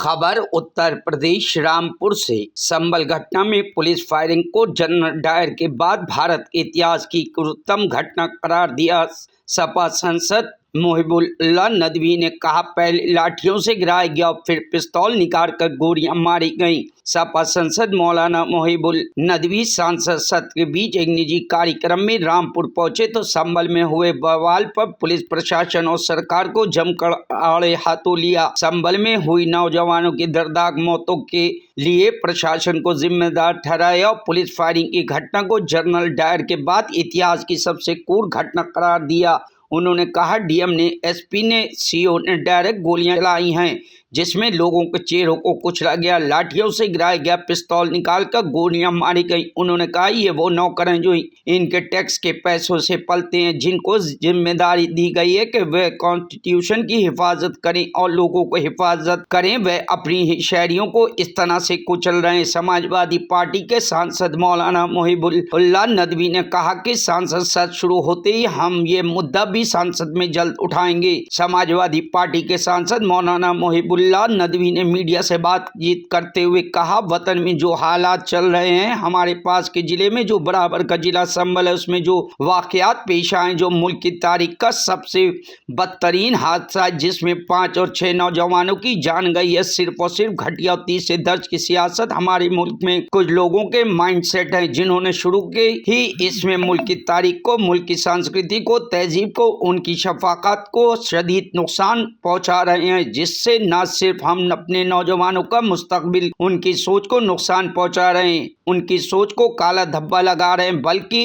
खबर उत्तर प्रदेश रामपुर से। संभल घटना में पुलिस फायरिंग को जनरल डायर के बाद भारत के इतिहास की क्रूरतम घटना करार दिया। सपा सांसद मोहिबुल्लाह नदवी ने कहा, पहले लाठियों से गिराया गया, फिर पिस्तौल निकालकर गोलियां मारी गईं। सपा सांसद मौलाना मोहिबुल्लाह नदवी सांसद सत्र के बीच एक निजी कार्यक्रम में रामपुर पहुंचे तो संभल में हुए बवाल पर पुलिस प्रशासन और सरकार को जमकर आड़े हाथों लिया। संभल में हुई नौजवानों की दर्दनाक मौतों के लिए प्रशासन को जिम्मेदार ठहराया और पुलिस फायरिंग की घटना को जनरल डायर के बाद इतिहास की सबसे क्रूर घटना करार दिया। उन्होंने कहा, डीएम ने, एसपी ने, सीओ ने डायरेक्ट गोलियां चलाई हैं, जिसमें लोगों के चेहरों को कुचला गया, लाठियों से गिराया गया, पिस्तौल निकालकर गोलियां मारी गई। उन्होंने कहा, ये वो नौकर हैं जो इनके टैक्स के पैसों से पलते हैं, जिनको जिम्मेदारी दी गई है कि वे कॉन्स्टिट्यूशन की हिफाजत करें और लोगों को हिफाजत करें। वे अपनी शहरियों को इस तरह से कुचल रहे हैं। समाजवादी पार्टी के सांसद मौलाना मोहिबुल्लाह नदवी ने कहा कि सांसद सत्र शुरू होते ही हम ये मुद्दा भी संसद में जल्द उठाएंगे। समाजवादी पार्टी के सांसद मौलाना मोहिबुल्लाह नदवी ने मीडिया से बातचीत करते हुए कहा, वतन में जो हालात चल रहे हैं, हमारे पास के जिले में जो बराबर का जिला संभल है, उसमें जो वाकयात पेश आए, जो मुल्क की तारीख का सबसे बदतरीन हादसा, जिसमें 5 और 6 नौजवानों की जान गई है, सिर्फ और सिर्फ घटिया 30 से दर्ज की सियासत हमारे मुल्क में कुछ लोगों के माइंडसेट है, जिन्होंने शुरू के ही इसमें मुल्क की तारीख को, मुल्क की संस्कृति को, तहजीब को, उनकी शफाकत को शदीद नुकसान पहुंचा रहे हैं, जिससे न सिर्फ हम अपने नौजवानों का मुस्तकबिल, उनकी सोच को नुकसान पहुंचा रहे हैं, उनकी सोच को काला धब्बा लगा रहे हैं, बल्कि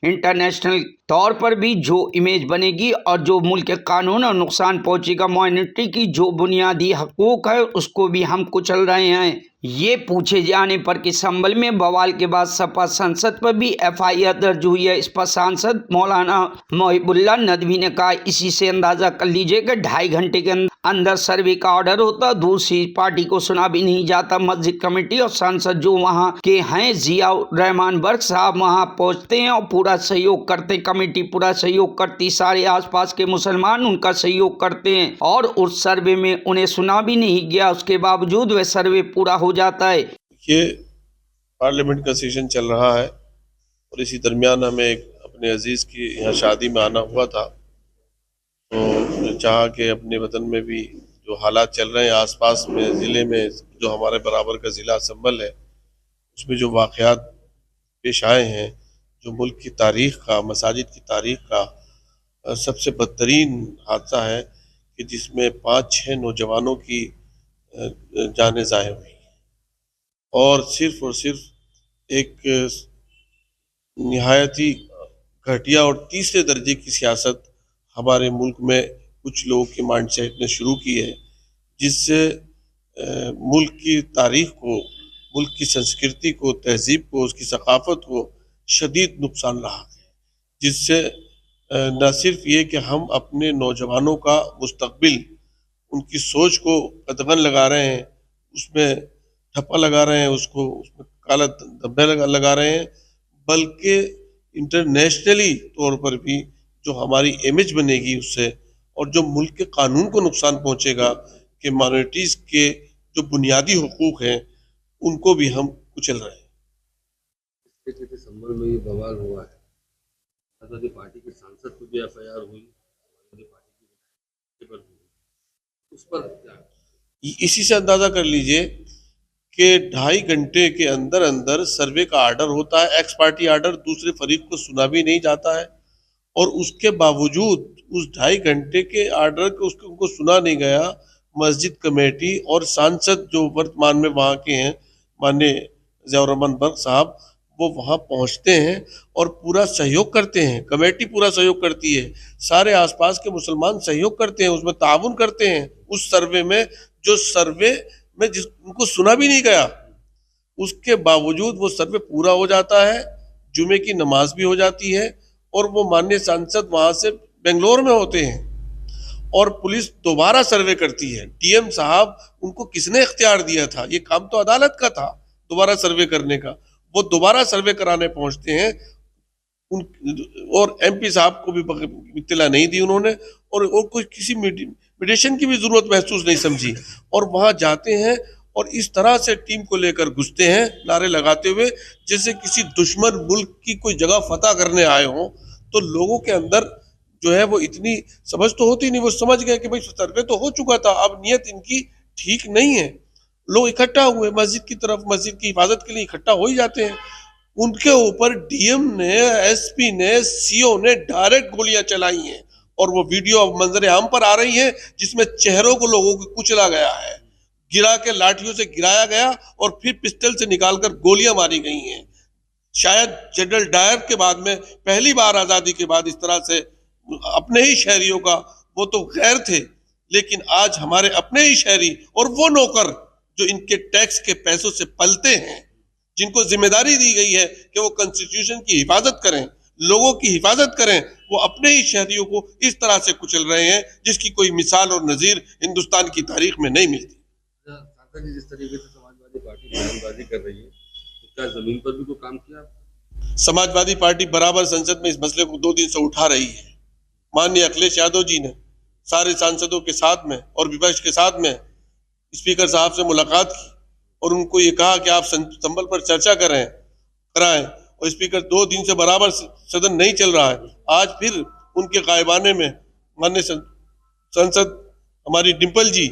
इंटरनेशनल तौर पर भी जो इमेज बनेगी और जो मुल्क के कानून और नुकसान पहुंचेगा, माइनॉरिटी की जो बुनियादी हकूक है, उसको भी हम कुचल रहे हैं। ये पूछे जाने पर कि संभल में बवाल के बाद सपा सांसद पर भी एफआईआर दर्ज हुई है, इस पर सांसद मौलाना मोहिबुल्लाह नदवी ने कहा, इसी से अंदाजा कर लीजिए कि 2.5 घंटे के अंदर सर्वे का ऑर्डर होता, दूसरी पार्टी को सुना भी नहीं जाता। मस्जिद कमेटी और सांसद जो वहाँ के हैं, जिया रहमान बर्क साहब वहाँ पहुँचते हैं और पूरा सहयोग करते हैं, कमेटी पूरा सहयोग करती, सारे आसपास के मुसलमान उनका सहयोग करते हैं और उस सर्वे में उन्हें सुना भी नहीं गया, उसके बावजूद वह सर्वे पूरा हो जाता है। ये पार्लियामेंट का सेशन चल रहा है और इसी दरमियान हमें अपने अजीज की यहाँ शादी में आना हुआ था, तो चाहा कि अपने वतन में भी जो हालात चल रहे हैं, आसपास में ज़िले में जो हमारे बराबर का ज़िला संभल है, उसमें जो वाक़यात पेश आए हैं, जो मुल्क की तारीख़ का, मसाजिद की तारीख़ का सबसे बदतरीन हादसा है कि जिसमें 5-6 नौजवानों की जानें ज़ाया हुई और सिर्फ एक निहायती घटिया और तीसरे दर्जे की सियासत हमारे मुल्क में कुछ लोगों के माइंडसेट ने शुरू की है, जिससे मुल्क की तारीख को, मुल्क की संस्कृति को, तहजीब को, उसकी सकाफत को शदीद नुकसान रहा है, जिससे न सिर्फ ये कि हम अपने नौजवानों का मुस्तकबिल, उनकी सोच को कदगन लगा रहे हैं, उसमें ठप्पा लगा रहे हैं, उसमें काला धब्बे लगा रहे हैं, बल्कि इंटरनेशनली तौर पर भी जो हमारी इमेज बनेगी उससे, और जो मुल्क के कानून को नुकसान पहुंचेगा कि माइनॉरिटीज़ के जो बुनियादी हुकूक हैं उनको भी हम कुचल रहे हैं। संभल में ये बवाल हुआ है, समाजवादी पार्टी के सांसद को भी एफआईआर हुई, समाजवादी पार्टी के उस पर क्या? इसी से अंदाजा कर लीजिए कि 2.5 घंटे के अंदर अंदर सर्वे का आर्डर होता है, एक्स पार्टी आर्डर, दूसरे फरीक को सुना भी नहीं जाता है, और उसके बावजूद उस 2.5 घंटे के आर्डर को उनको सुना नहीं गया। मस्जिद कमेटी और सांसद जो वर्तमान में वहाँ के हैं, माननीय जिया रहमान बर्क साहब, वो वहाँ पहुँचते हैं और पूरा सहयोग करते हैं, कमेटी पूरा सहयोग करती है, सारे आसपास के मुसलमान सहयोग करते हैं, उसमें ताउन करते हैं, उस सर्वे में, जो सर्वे में जिनको सुना भी नहीं गया, उसके बावजूद वो सर्वे पूरा हो जाता है, जुमे की नमाज भी हो जाती है, और वो माननीय सांसद वहाँ से बेंगलोर में होते हैं और पुलिस दोबारा सर्वे करती है। डीएम साहब, उनको किसने इख्तियार दिया था? ये काम तो अदालत का था दोबारा सर्वे करने का, वो दोबारा सर्वे कराने पहुँचते हैं, और एमपी साहब को भी इत्तला नहीं दी उन्होंने, और कोई किसी मीडिएशन की भी जरूरत महसूस नहीं समझी और वहां जाते हैं और इस तरह से टीम को लेकर घुसते हैं नारे लगाते हुए जैसे किसी दुश्मन मुल्क की कोई जगह फतह करने आए हों। तो लोगों के अंदर जो है वो इतनी समझ तो होती नहीं, वो समझ गए कि भाई सर्वे तो हो चुका था, अब नियत इनकी ठीक नहीं है। लोग इकट्ठा हुए मस्जिद की तरफ, मस्जिद की हिफाजत के लिए इकट्ठा हो ही जाते हैं। उनके ऊपर डीएम ने, एसपी ने, सीओ ने डायरेक्ट गोलियां चलाई हैं और वो वीडियो अब मंजर आम पर आ रही है जिसमें चेहरों को लोगों को कुचला गया है, गिरा के लाठियों से गिराया गया और फिर पिस्टल से निकालकर गोलियां मारी गई हैं। शायद जनरल डायर के बाद में पहली बार आजादी के बाद इस तरह से अपने ही शहरियों का, वो तो गैर थे लेकिन आज हमारे अपने ही शहरी और वो नौकर जो इनके टैक्स के पैसों से पलते हैं, जिनको जिम्मेदारी दी गई है कि वो कॉन्स्टिट्यूशन की हिफाजत करें, लोगों की हिफाजत करें, वो अपने ही शहरियों को इस तरह से कुचल रहे हैं जिसकी कोई मिसाल और नजीर हिंदुस्तान की तारीख में नहीं मिलती। सांसद जी, जिस तरीके से समाजवादी पार्टी बयानबाजी कर रही है, तो क्या जमीन पर भी कोई काम किया? समाजवादी पार्टी बराबर संसद में इस मसले को 2 दिन से उठा रही है। माननीय अखिलेश यादव जी ने सारे सांसदों के साथ में और विपक्ष के साथ में स्पीकर साहब से मुलाकात की और उनको ये कहा कि आप संभल पर चर्चा कराएं और स्पीकर 2 दिन से बराबर सदन नहीं चल रहा है। आज फिर उनके गायबाने में माननीय संसद हमारी डिम्पल जी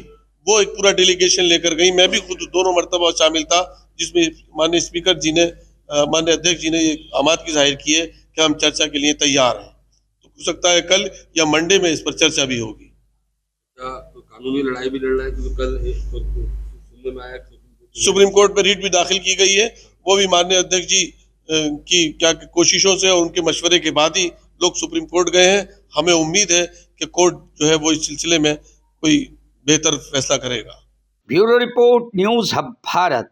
वो एक पूरा डेलीगेशन लेकर गई। मैं भी खुद दोनों मरतबा शामिल था जिसमें माननीय स्पीकर जी ने, माननीय अध्यक्ष जी ने ये आमादगी जाहिर की है कि हम चर्चा के लिए तैयार हैं। तो हो सकता है कल या मंडे में इस पर चर्चा भी होगी। क्या तो कानूनी लड़ाई भी लड़ रहा है? क्योंकि कल सुनने में आया सुप्रीम कोर्ट में रीट भी दाखिल की गई है, वो भी माननीय अध्यक्ष जी की क्या कोशिशों से और उनके मशवरे के बाद ही लोग सुप्रीम कोर्ट गए हैं। हमें उम्मीद है कि कोर्ट जो है वो इस सिलसिले में कोई बेहतर फैसला करेगा। Bureau report, news hub Bharat.